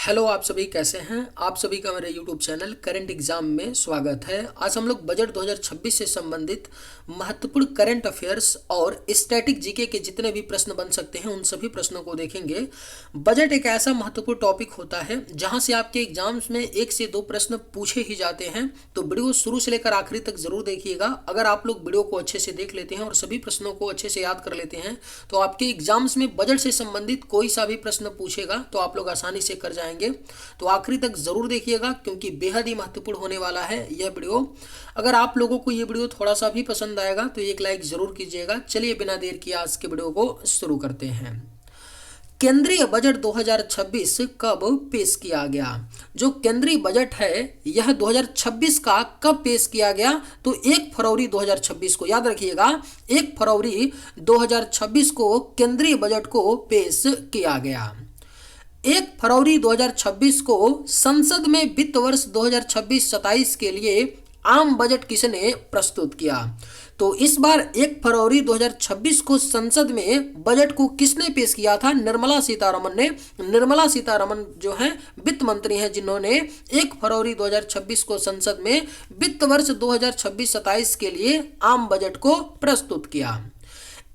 Hello, आप सभी कैसे हैं। आप सभी का मेरे यूट्यूब चैनल करंट एग्जाम में स्वागत है। आज हम लोग बजट 2026 से संबंधित महत्वपूर्ण करंट अफेयर्स और स्टैटिक जीके के जितने भी प्रश्न बन सकते हैं उन सभी प्रश्नों को देखेंगे। बजट एक ऐसा महत्वपूर्ण टॉपिक होता है जहां से आपके एग्जाम्स में 1 से 2 प्रश्न पूछे ही जाते हैं, तो वीडियो शुरू से लेकर आखिरी तक जरूर देखिएगा। अगर आप लोग वीडियो को अच्छे से देख लेते हैं और सभी प्रश्नों को अच्छे से याद कर लेते हैं तो आपके एग्जाम्स में बजट से संबंधित कोई सा भी प्रश्न पूछेगा तो आप लोग आसानी से कर जाएंगे। तो आखिरी तक जरूर देखिएगा क्योंकि बेहद ही महत्वपूर्ण होने वाला है यह वीडियो। अगर आप लोगों को यह वीडियो थोड़ा सा भी पसंद आएगा तो एक लाइक जरूर कीजिएगा। चलिए बिना देर किए आज के वीडियो को शुरू करते हैं। केंद्रीय बजट 2026 कब पेश किया गया। जो केंद्रीय बजट है यह 2026 का कब पेश किया गया, तो 1 फरवरी 2026 को, याद रखिएगा 1 फरवरी 2026 को केंद्रीय बजट को पेश किया गया। 1 फरवरी 2026 को संसद में वित्त वर्ष 2026-27 के लिए आम बजट किसने प्रस्तुत किया। तो इस बार 1 फरवरी 2026 को संसद में बजट को किसने पेश किया था? निर्मला सीतारमण ने। निर्मला सीतारमण जो हैं वित्त मंत्री हैं जिन्होंने 1 फरवरी 2026 को संसद में वित्त वर्ष 2026-27 के लिए आम बजट को प्रस्तुत किया।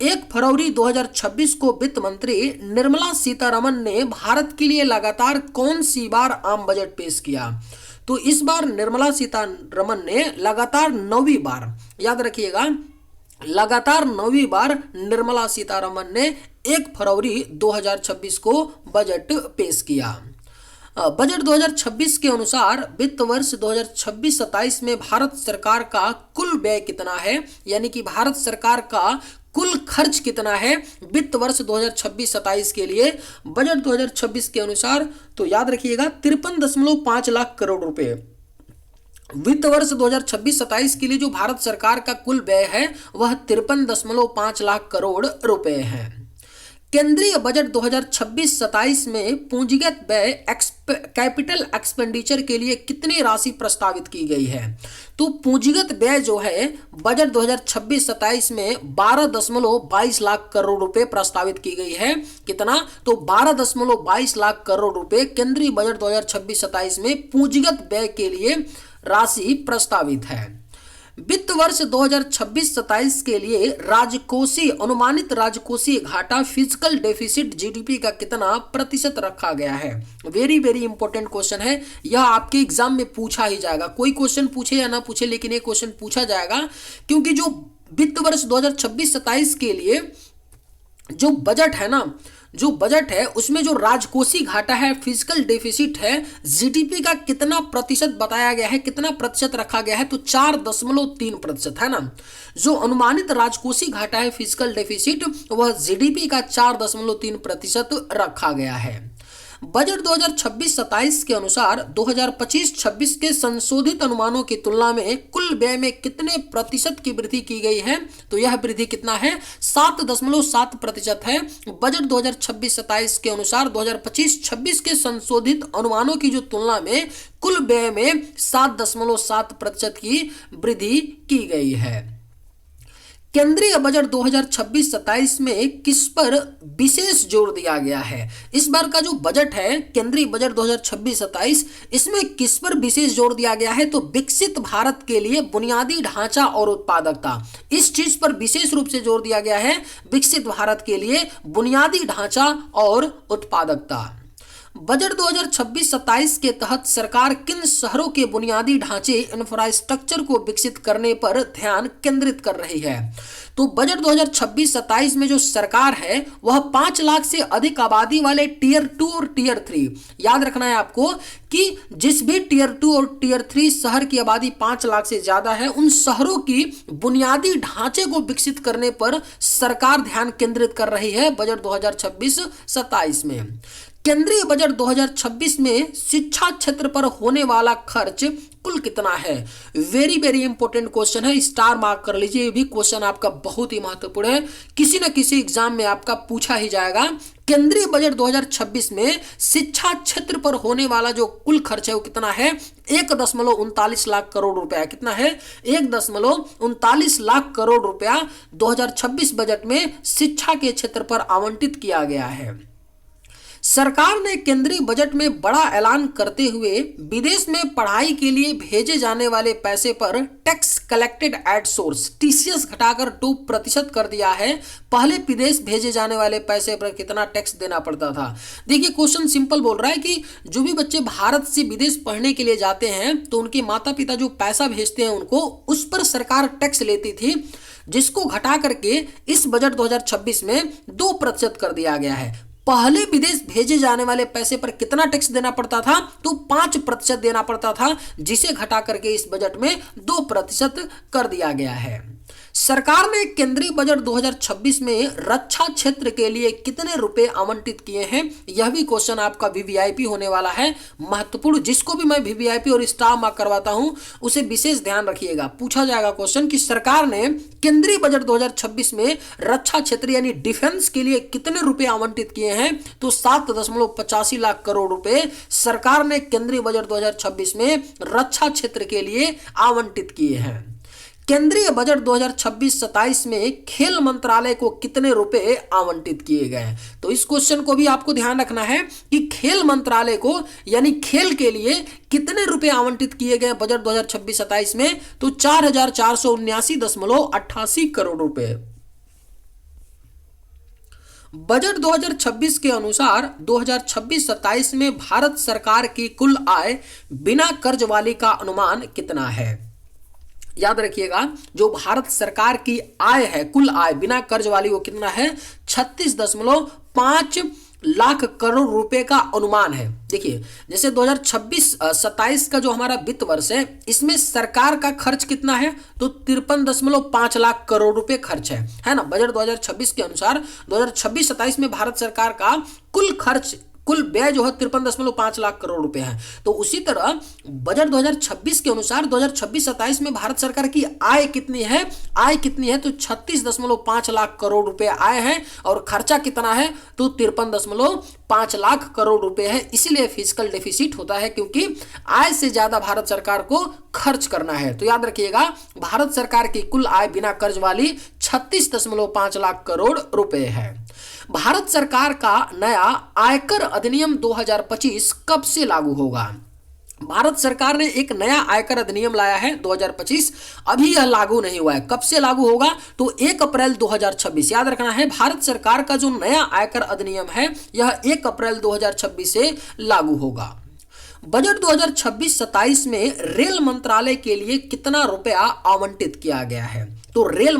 1 फरवरी 2026 को वित्त मंत्री निर्मला सीतारमण ने भारत के लिए लगातार कौन सी बार आम बजट पेश किया? तो इस बार निर्मला सीतारमण ने लगातार 9वीं बार, याद रखिएगा लगातार 9वीं बार निर्मला सीतारमण ने 1 फरवरी 2026 को बजट पेश किया। बजट 2026 के अनुसार वित्त वर्ष 2026-27 में भारत सरकार का कुल व्यय कितना है, यानी कि भारत सरकार का कुल खर्च कितना है वित्त वर्ष 2026-27 के लिए बजट 2026 के अनुसार? तो याद रखिएगा 53.5 लाख करोड़ रुपए। वित्त वर्ष 2026-27 के लिए जो भारत सरकार का कुल व्यय है वह 53.5 लाख करोड़ रुपए है। केंद्रीय बजट 2026-27 में पूंजीगत व्यय कैपिटल एक्सपेंडिचर के लिए कितनी राशि प्रस्तावित की गई है? तो पूंजीगत व्यय जो है बजट 2026-27 में 12.22 लाख करोड़ रुपए प्रस्तावित की गई है। कितना? तो 12.22 लाख करोड़ रुपए केंद्रीय बजट 2026-27 में पूंजीगत व्यय के लिए राशि प्रस्तावित है। वित्त वर्ष 2026-27 के लिए राजकोषीय अनुमानित राजकोषीय घाटा फिजिकल डेफिसिट जीडीपी का कितना प्रतिशत रखा गया है? वेरी वेरी इंपॉर्टेंट क्वेश्चन है, यह आपके एग्जाम में पूछा ही जाएगा। कोई क्वेश्चन पूछे या ना पूछे लेकिन ये क्वेश्चन पूछा जाएगा क्योंकि जो वित्त वर्ष 2026-27 के लिए जो बजट है ना, जो बजट है उसमें जो राजकोषीय घाटा है, फिजिकल डेफिसिट है, जीडीपी का कितना प्रतिशत बताया गया है, कितना प्रतिशत रखा गया है? तो 4.3% है ना। जो अनुमानित राजकोषीय घाटा है फिजिकल डेफिसिट वह जीडीपी का 4.3% रखा गया है। बजट 2026-27 के अनुसार 2025-26 के संशोधित अनुमानों की तुलना में कुल व्यय में कितने प्रतिशत की वृद्धि की गई है? तो यह वृद्धि कितना है? 7.7% है। बजट 2026-27 के अनुसार 2025-26 के संशोधित अनुमानों की जो तुलना में कुल व्यय में 7.7% की वृद्धि की गई है। केंद्रीय बजट 2026-27 में किस पर विशेष जोर दिया गया है? इस बार का जो बजट है केंद्रीय बजट 2026-27 इसमें किस पर विशेष जोर दिया गया है? तो विकसित भारत के लिए बुनियादी ढांचा और उत्पादकता, इस चीज पर विशेष रूप से जोर दिया गया है। विकसित भारत के लिए बुनियादी ढांचा और उत्पादकता। बजट 2026-27 के तहत सरकार किन शहरों के बुनियादी ढांचे इंफ्रास्ट्रक्चर को विकसित करने पर ध्यान केंद्रित कर रही है? तो बजट 2026-27 में जो सरकार है वह 5 लाख से अधिक आबादी वाले टियर 2 और टियर 3, याद रखना है आपको कि जिस भी टियर 2 और टियर 3 शहर की आबादी 5 लाख से ज्यादा है उन शहरों की बुनियादी ढांचे को विकसित करने पर सरकार ध्यान केंद्रित कर रही है बजट 2026-27 में। केंद्रीय बजट 2026 में शिक्षा क्षेत्र पर होने वाला खर्च कुल कितना है? वेरी वेरी इंपॉर्टेंट क्वेश्चन है, स्टार मार्क कर लीजिए। ये भी क्वेश्चन आपका बहुत ही महत्वपूर्ण है, किसी न किसी एग्जाम में आपका पूछा ही जाएगा। केंद्रीय बजट 2026 में शिक्षा क्षेत्र पर होने वाला जो कुल खर्च है वो कितना है? 1.39 लाख करोड़ रुपया। कितना है? 1.39 लाख करोड़ रुपया 2026 बजट में शिक्षा के क्षेत्र पर आवंटित किया गया है। सरकार ने केंद्रीय बजट में बड़ा ऐलान करते हुए विदेश में पढ़ाई के लिए भेजे जाने वाले पैसे पर tax collected at source TCS घटाकर 2% कर दिया है। पहले विदेश भेजे जाने वाले पैसे पर कितना टैक्स देना पड़ता था। देखिए क्वेश्चन सिंपल बोल रहा है कि जो भी बच्चे भारत से विदेश पढ़ने के लिए जाते हैं तो उनके माता पिता जो पैसा भेजते हैं उनको उस पर सरकार टैक्स लेती थी, जिसको घटा करके इस बजट 2026 में 2% कर दिया गया है। पहले विदेश भेजे जाने वाले पैसे पर कितना टैक्स देना पड़ता था, तो 5% देना पड़ता था, जिसे घटा करके इस बजट में 2% कर दिया गया है। सरकार ने केंद्रीय बजट 2026 में रक्षा क्षेत्र के लिए कितने रुपए आवंटित किए हैं, यह भी क्वेश्चन आपका वीवीआईपी होने वाला है, महत्वपूर्ण। जिसको भी मैं वीवीआईपी और स्टार मार्क करवाता हूं उसे विशेष ध्यान रखिएगा। पूछा जाएगा क्वेश्चन कि सरकार ने केंद्रीय बजट 2026 में रक्षा क्षेत्र यानी डिफेंस के लिए कितने रुपए आवंटित किए हैं, तो 7.85 लाख करोड़ रुपए सरकार ने केंद्रीय बजट 2026 में रक्षा क्षेत्र के लिए आवंटित किए हैं। केंद्रीय बजट 2026-27 में खेल मंत्रालय को कितने रुपए आवंटित किए गए। तो इस क्वेश्चन को भी आपको ध्यान रखना है कि खेल मंत्रालय को यानी खेल के लिए कितने रुपए आवंटित किए गए बजट 2026-27 में, तो 4,479.88 करोड़ रुपए। बजट 2026 के अनुसार 2026-27 में भारत सरकार की कुल आय बिना कर्ज वाली का अनुमान कितना है। याद रखिएगा, जो भारत सरकार की आय है, कुल आय बिना कर्ज वाली, वो कितना है, 36.5 लाख करोड़ रुपए का अनुमान है। देखिए जैसे 2026-27 का जो हमारा वित्त वर्ष है, इसमें सरकार का खर्च कितना है, तो 53.5 लाख करोड़ रुपए खर्च है ना। बजट 2026 के अनुसार 2026-27 में भारत सरकार का कुल व्यय जो है 53.5 लाख करोड़ रुपए है। तो उसी तरह बजट 2026 के अनुसार 2026-27 में भारत सरकार की आय कितनी है, तो 36.5 लाख करोड़ रुपए आय है और खर्चा कितना है, तो 53.5 लाख करोड़ रुपए है। इसीलिए फिस्कल डेफिसिट होता है, क्योंकि आय से ज्यादा भारत सरकार को खर्च करना है। तो याद रखिएगा, भारत सरकार की कुल आय बिना कर्ज वाली 36.5 लाख करोड़ रुपए है। भारत सरकार का नया आयकर अधिनियम 2025 कब से लागू होगा। भारत सरकार ने एक नया आयकर अधिनियम लाया है 2025, अभी यह लागू नहीं हुआ है। कब से लागू होगा, तो 1 अप्रैल 2026। याद रखना है, भारत सरकार का जो नया आयकर अधिनियम है यह 1 अप्रैल 2026 से लागू होगा। बजट 2026-27 में रेल मंत्रालय के लिए कितना रुपया आवंटित किया गया है। तो रेल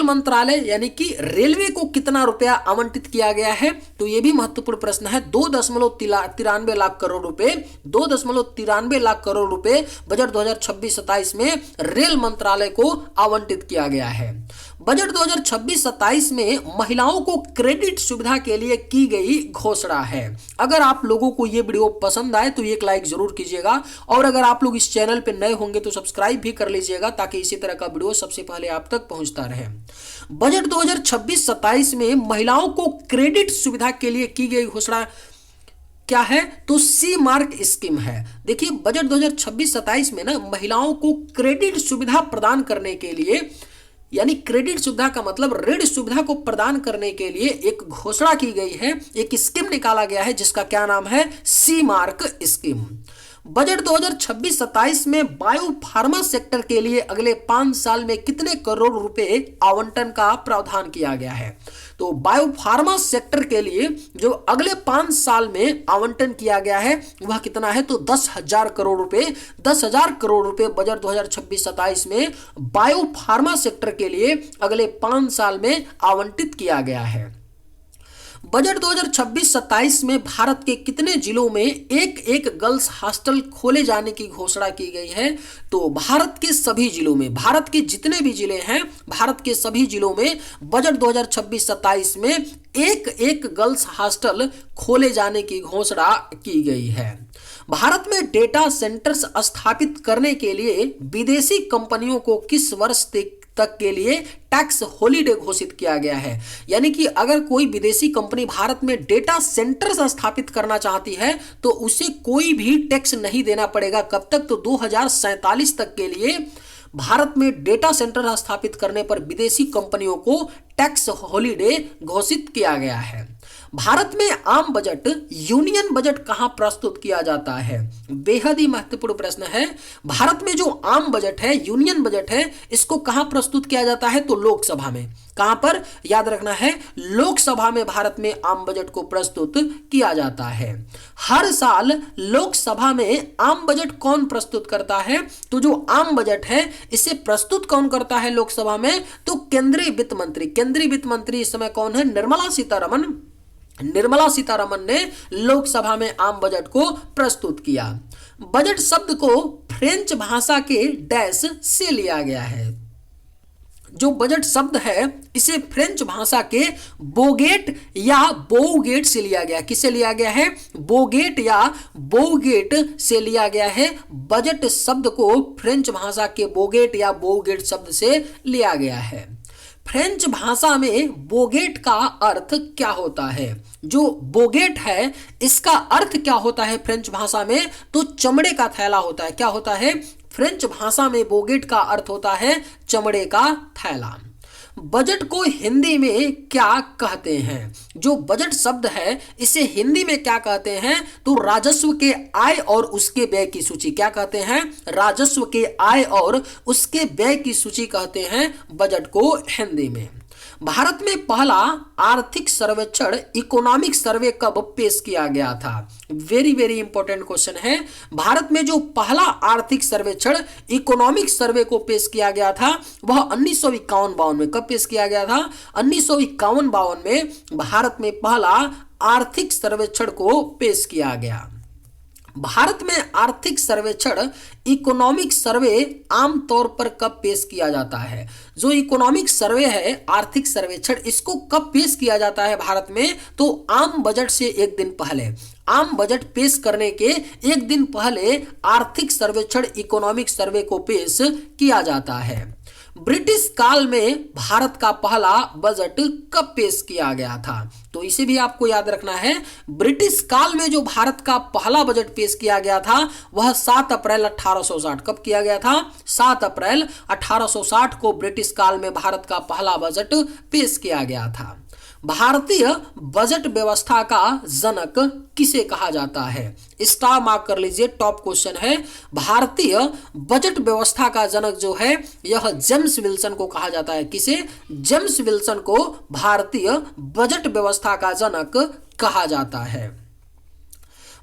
मंत्रालय यानी कि रेलवे को कितना रुपया आवंटित किया गया है, तो यह भी महत्वपूर्ण प्रश्न है। 2.93 लाख करोड़ रुपए 2.93 लाख करोड़ रुपए बजट 2026-27 में रेल मंत्रालय को आवंटित किया गया है। बजट 2026-27 में महिलाओं को क्रेडिट सुविधा के लिए की गई घोषणा है। अगर आप लोगों को यह वीडियो पसंद आए तो एक लाइक जरूर कीजिएगा, और अगर आप लोग इस चैनल पे नए होंगे तो सब्सक्राइब भी कर लीजिएगा, ताकि इसी तरह का वीडियो सबसे पहले आप तक पहुंचता रहे। बजट 2026-27 में महिलाओं को क्रेडिट सुविधा के लिए की गई घोषणा क्या है, तो सी मार्क स्कीम है। देखिए बजट 2026-27 में ना महिलाओं को क्रेडिट सुविधा प्रदान करने के लिए, यानी क्रेडिट सुविधा का मतलब ऋण सुविधा को प्रदान करने के लिए एक घोषणा की गई है, एक स्कीम निकाला गया है, जिसका क्या नाम है, सी मार्क स्कीम। बजट 2026-27 में बायो फार्मा सेक्टर के लिए अगले 5 साल में कितने करोड़ रुपए आवंटन का प्रावधान किया गया है। तो बायो फार्मा सेक्टर के लिए जो अगले 5 साल में आवंटन किया गया है वह कितना है, तो 10,000 करोड़ रुपए 10,000 करोड़ रुपए बजट 2026-27 में बायो फार्मा सेक्टर के लिए अगले 5 साल में आवंटित किया गया है। बजट 2026-27 में भारत के कितने जिलों में एक गर्ल्स हॉस्टल खोले जाने की घोषणा की गई है, तो भारत के सभी जिलों में, भारत के जितने भी जिले हैं, भारत के सभी जिलों में बजट 2026-27 में एक गर्ल्स हॉस्टल खोले जाने की घोषणा की गई है। भारत में डेटा सेंटर्स स्थापित करने के लिए विदेशी कंपनियों को किस वर्ष तक के लिए टैक्स हॉलिडे घोषित किया गया है। यानी कि अगर कोई विदेशी कंपनी भारत में डेटा सेंटर्स स्थापित करना चाहती है तो उसे कोई भी टैक्स नहीं देना पड़ेगा। कब तक, तो 2047 तक के लिए भारत में डेटा सेंटर स्थापित करने पर विदेशी कंपनियों को टैक्स हॉलिडे घोषित किया गया है। भारत में आम बजट, यूनियन बजट कहां प्रस्तुत किया जाता है? बेहद ही महत्वपूर्ण प्रश्न है। भारत में जो आम बजट है, यूनियन बजट है, इसको कहां प्रस्तुत किया जाता है? तो लोकसभा में। कहां पर? याद रखना है, लोकसभा में भारत में आम बजट को प्रस्तुत किया जाता है। हर साल लोकसभा में आम बजट कौन प्रस्तुत करता है? तो जो आम बजट है इसे प्रस्तुत कौन करता है लोकसभा में? तो केंद्रीय वित्त मंत्री। केंद्रीय वित्त मंत्री इस समय कौन है? निर्मला सीतारमण। निर्मला सीतारमण ने लोकसभा में आम बजट को प्रस्तुत किया। बजट शब्द को फ्रेंच भाषा के डैश से लिया गया है। जो बजट शब्द है इसे फ्रेंच भाषा के बोगेट या बोगेट से लिया गया। किसे लिया गया है? बोगेट या बोगेट से लिया गया है। बजट शब्द को फ्रेंच भाषा के बोगेट या बोगेट शब्द से लिया गया है। फ्रेंच भाषा में बोगेट का अर्थ क्या होता है? जो बोगेट है इसका अर्थ क्या होता है फ्रेंच भाषा में? तो चमड़े का थैला होता है। क्या होता है? फ्रेंच भाषा में बोगेट का अर्थ होता है चमड़े का थैला। बजट को हिंदी में क्या कहते हैं? जो बजट शब्द है इसे हिंदी में क्या कहते हैं? तो राजस्व के आय और उसके व्यय की सूची। क्या कहते हैं? राजस्व के आय और उसके व्यय की सूची कहते हैं बजट को हिंदी में। भारत में पहला आर्थिक सर्वेक्षण इकोनॉमिक सर्वे कब पेश किया गया था? वेरी वेरी इंपॉर्टेंट क्वेश्चन है। भारत में जो पहला आर्थिक सर्वेक्षण इकोनॉमिक सर्वे को पेश किया गया था वह 1951-52 में। कब पेश किया गया था? 1951-52 में भारत में पहला आर्थिक सर्वेक्षण को पेश किया गया। भारत में आर्थिक सर्वेक्षण इकोनॉमिक सर्वे आमतौर पर कब पेश किया जाता है? जो इकोनॉमिक सर्वे है, आर्थिक सर्वेक्षण, इसको कब पेश किया जाता है भारत में? तो आम बजट से एक दिन पहले। आम बजट पेश करने के एक दिन पहले आर्थिक सर्वेक्षण इकोनॉमिक सर्वे को पेश किया जाता है। ब्रिटिश काल में भारत का पहला बजट कब पेश किया गया था? तो इसे भी आपको याद रखना है। ब्रिटिश काल में जो भारत का पहला बजट पेश किया गया था वह 7 अप्रैल 1860। कब किया गया था? 7 अप्रैल 1860 को ब्रिटिश काल में भारत का पहला बजट पेश किया गया था। भारतीय बजट व्यवस्था का जनक किसे कहा जाता है? स्टार मार्क कर लीजिए, टॉप क्वेश्चन है। भारतीय बजट व्यवस्था का जनक जो है यह जेम्स विल्सन को कहा जाता है। किसे? जेम्स विल्सन को भारतीय बजट व्यवस्था का जनक कहा जाता है।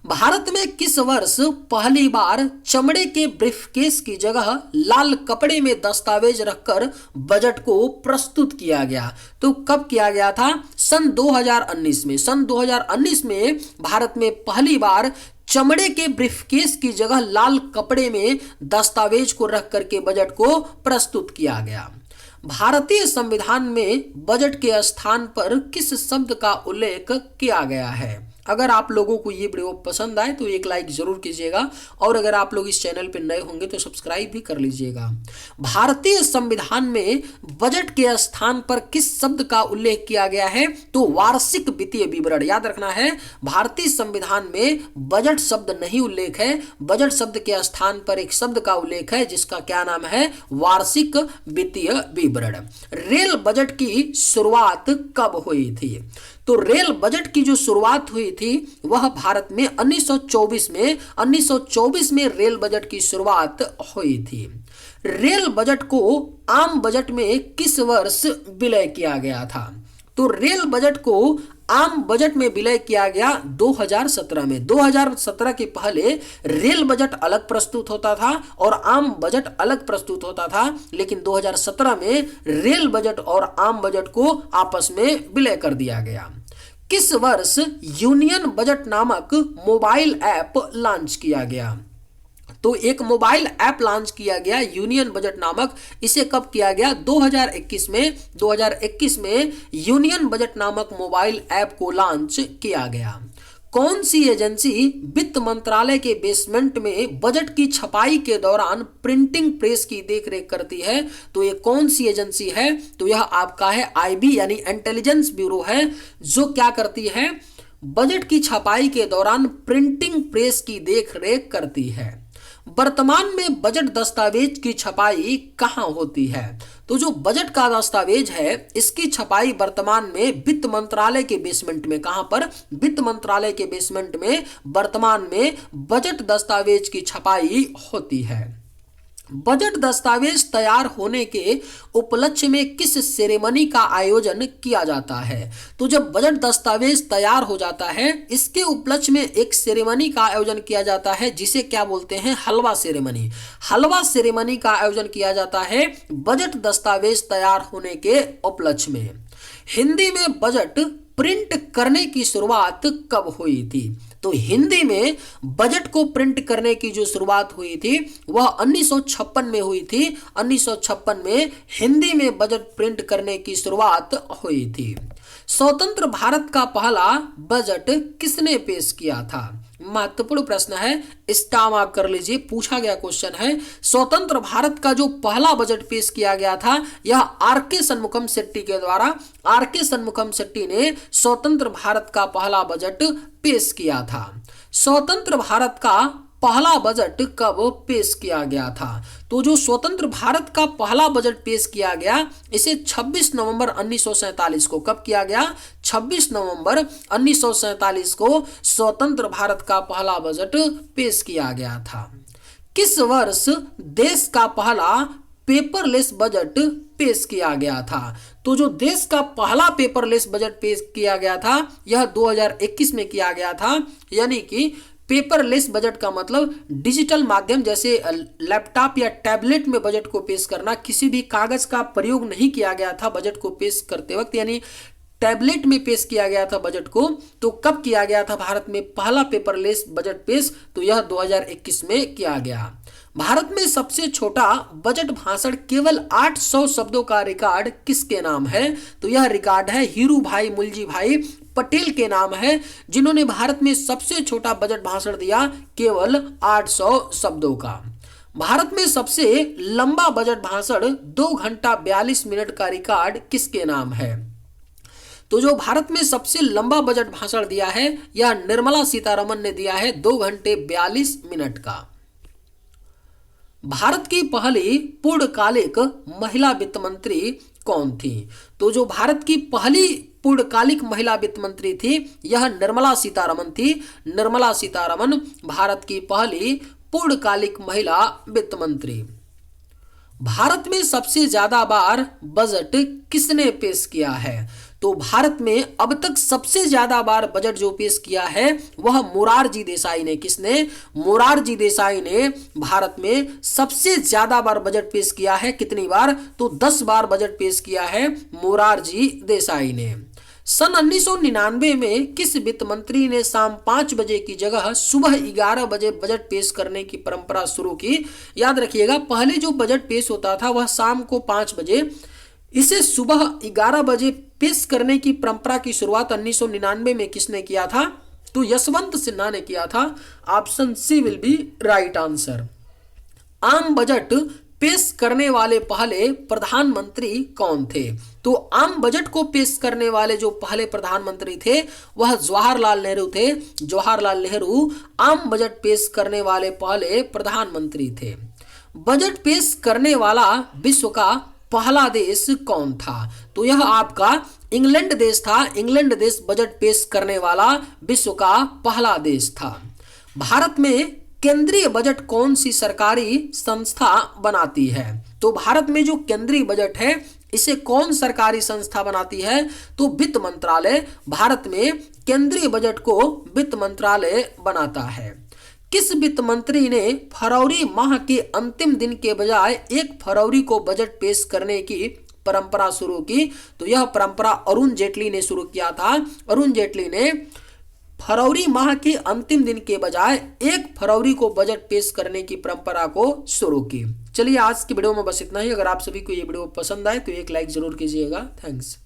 भारत में किस वर्ष पहली बार चमड़े के ब्रीफकेस की जगह लाल कपड़े में दस्तावेज रखकर बजट को प्रस्तुत किया गया? तो कब किया गया था? सन 2019 में। सन 2019 में भारत में पहली बार चमड़े के ब्रीफकेस की जगह लाल कपड़े में दस्तावेज को रख करके बजट को प्रस्तुत किया गया। भारतीय संविधान में बजट के स्थान पर किस शब्द का उल्लेख किया गया है? अगर आप लोगों को ये वीडियो पसंद आए तो एक लाइक जरूर कीजिएगा और अगर आप लोग इस चैनल पर नए होंगे तो सब्सक्राइब भी कर लीजिएगा। भारतीय संविधान में बजट के स्थान पर किस शब्द का उल्लेख किया गया है? तो वार्षिक वित्तीय विवरण। याद रखना है, भारतीय संविधान में बजट शब्द नहीं उल्लेख है। बजट शब्द के स्थान पर एक शब्द का उल्लेख है जिसका क्या नाम है? वार्षिक वित्तीय विवरण। रेल बजट की शुरुआत कब हुई थी? तो रेल बजट की जो शुरुआत हुई थी वह भारत में 1924 में रेल बजट की शुरुआत हुई थी। रेल बजट को आम बजट में किस वर्ष विलय किया गया था? तो रेल बजट को आम बजट में विलय किया गया 2017 में। 2017 के पहले रेल बजट अलग प्रस्तुत होता था और आम बजट अलग प्रस्तुत होता था, लेकिन 2017 में रेल बजट और आम बजट को आपस में विलय कर दिया गया। किस वर्ष यूनियन बजट नामक मोबाइल ऐप लॉन्च किया गया? तो एक मोबाइल ऐप लॉन्च किया गया यूनियन बजट नामक। इसे कब किया गया? 2021 में। 2021 में यूनियन बजट नामक मोबाइल ऐप को लॉन्च किया गया। कौन सी एजेंसी वित्त मंत्रालय के बेसमेंट में बजट की छपाई के दौरान प्रिंटिंग प्रेस की देखरेख करती है? तो ये कौन सी एजेंसी है? तो यह आपका है आईबी यानी इंटेलिजेंस ब्यूरो है, जो क्या करती है? बजट की छपाई के दौरान प्रिंटिंग प्रेस की देखरेख करती है। वर्तमान में बजट दस्तावेज की छपाई कहाँ होती है? तो जो बजट का दस्तावेज है इसकी छपाई वर्तमान में वित्त मंत्रालय के बेसमेंट में, कहां पर? वित्त मंत्रालय के बेसमेंट में वर्तमान में बजट दस्तावेज की छपाई होती है। बजट दस्तावेज तैयार होने के उपलक्ष्य में किस सेरेमनी का आयोजन किया जाता है? तो जब बजट दस्तावेज तैयार हो जाता है इसके उपलक्ष्य में एक सेरेमनी का आयोजन किया जाता है जिसे क्या बोलते हैं? हलवा सेरेमनी। हलवा सेरेमनी का आयोजन किया जाता है बजट दस्तावेज तैयार होने के उपलक्ष्य में। हिंदी में बजट प्रिंट करने की शुरुआत कब हुई थी? तो हिंदी में बजट को प्रिंट करने की जो शुरुआत हुई थी वह 1956 में हुई थी। 1956 में हिंदी में बजट प्रिंट करने की शुरुआत हुई थी। स्वतंत्र भारत का पहला बजट किसने पेश किया था? महत्वपूर्ण प्रश्न है, स्टार मार्क कर लीजिए, पूछा गया क्वेश्चन है। स्वतंत्र भारत का जो पहला बजट पेश किया गया था यह आर.के. शनमुखम शेट्टी के द्वारा। आर.के. शनमुखम शेट्टी ने स्वतंत्र भारत का पहला बजट पेश किया था। स्वतंत्र भारत का पहला बजट कब पेश किया गया था? तो जो स्वतंत्र भारत का पहला बजट पेश किया गया इसे 26 नवंबर 1947 को कब किया गया? 26 नवंबर 1947 को स्वतंत्र भारत का पहला बजट पेश किया गया था। किस वर्ष देश का पहला पेपरलेस बजट पेश किया गया था? तो जो देश का पहला पेपरलेस बजट पेश किया गया था यह 2021 में किया गया था। यानी कि पेपरलेस बजट का मतलब डिजिटल माध्यम जैसे लैपटॉप या टैबलेट में बजट को पेश करना, किसी भी कागज का प्रयोग नहीं किया गया था बजट को पेश करते वक्त, यानी टैबलेट में पेश किया गया था बजट को। तो कब किया गया था भारत में पहला पेपरलेस बजट पेश? तो यह 2021 में किया गया। भारत में सबसे छोटा बजट भाषण केवल 800 शब्दों का रिकॉर्ड किसके नाम है? तो यह रिकॉर्ड है हीरू भाई मुलजी भाई पटेल के नाम है, जिन्होंने भारत में सबसे छोटा बजट भाषण दिया केवल 800 शब्दों का। भारत में सबसे लंबा बजट भाषण 2 घंटा 42 मिनट का रिकॉर्ड किसके नाम है? तो जो भारत में सबसे लंबा बजट भाषण दिया है यह निर्मला सीतारमण ने दिया है 2 घंटे 42 मिनट का। भारत की पहली पूर्णकालिक महिला वित्त मंत्री कौन थी? तो जो भारत की पहली पूर्णकालिक महिला वित्त मंत्री थी यह निर्मला सीतारमण थी। निर्मला सीतारमण भारत की पहली पूर्णकालिक महिला वित्त मंत्री। भारत में सबसे ज्यादा बार बजट किसने पेश किया है? तो भारत में अब तक सबसे ज्यादा बार बजट जो पेश किया है वह मोरारजी देसाई ने। किसने? मोरारजी देसाई ने भारत में सबसे ज्यादा बार बजट पेश किया है। कितनी बार? तो 10 बार बजट पेश किया है मोरारजी देसाई ने। सन 1999 में किस वित्त मंत्री ने शाम 5 बजे की जगह सुबह 11 बजे बजट पेश करने की परंपरा शुरू की? याद रखिएगा, पहले जो बजट पेश होता था वह शाम को 5 बजे, इसे सुबह 11 बजे पेश करने की परंपरा की शुरुआत 1999 में किसने किया था? तो यशवंत सिन्हा ने किया था। Option C will be right answer. आम बजट पेश करने वाले पहले प्रधानमंत्री कौन थे? तो आम बजट को पेश करने वाले जो पहले प्रधानमंत्री थे वह जवाहरलाल नेहरू थे। जवाहरलाल नेहरू आम बजट पेश करने वाले पहले प्रधानमंत्री थे। बजट पेश करने वाला विश्व का पहला देश कौन था? तो यह आपका इंग्लैंड देश था। इंग्लैंड देश बजट पेश करने वाला विश्व का पहला देश था। भारत में केंद्रीय बजट कौन सी सरकारी संस्था बनाती है? तो भारत में जो केंद्रीय बजट है इसे कौन सरकारी संस्था बनाती है? तो वित्त मंत्रालय। भारत में केंद्रीय बजट को वित्त मंत्रालय बनाता है। किस वित्त मंत्री ने फरवरी माह के अंतिम दिन के बजाय 1 फरवरी को बजट पेश करने की परंपरा शुरू की? तो यह परंपरा अरुण जेटली ने शुरू किया था। अरुण जेटली ने फरवरी माह के अंतिम दिन के बजाय 1 फरवरी को बजट पेश करने की परंपरा को शुरू की। चलिए आज की वीडियो में बस इतना ही। अगर आप सभी को ये वीडियो पसंद आए तो एक लाइक जरूर कीजिएगा। थैंक्स।